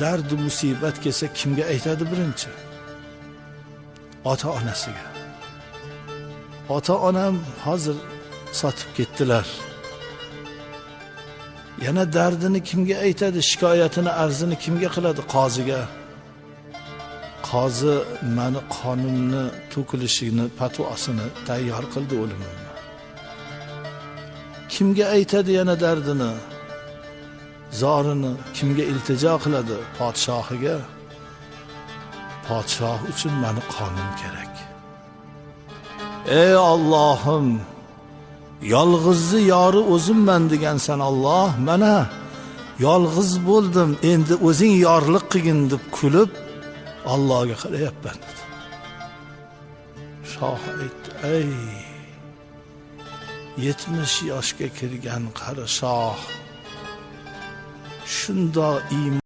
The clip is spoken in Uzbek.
dard musibat kelsa kimga aytadi birinchi? Ota-onasiga. Ota-onam hozir sotib ketdilar. Yana dardini kimga aytadi? Shikoyatini, arzini kimga qiladi? Qoziga. Qozi meni qonimni to'kilishini, fatvosini tayyor qildi o'limimni. Kimga aytadi yana dardini? Zorini kimga iltijo qiladi? Podshohiga. Podshoh uchun meni qonim kerak. Ey Allohim, yolg'izni yori o'zimman degansan Alloh, mana yolg'iz bo'ldim, endi o'zing yorliq qilgin deb kulib Allohga qarayapman dedi. Shoh aytdi: "Ey 70 yoshga kirgan qari shoh, shundoq iymon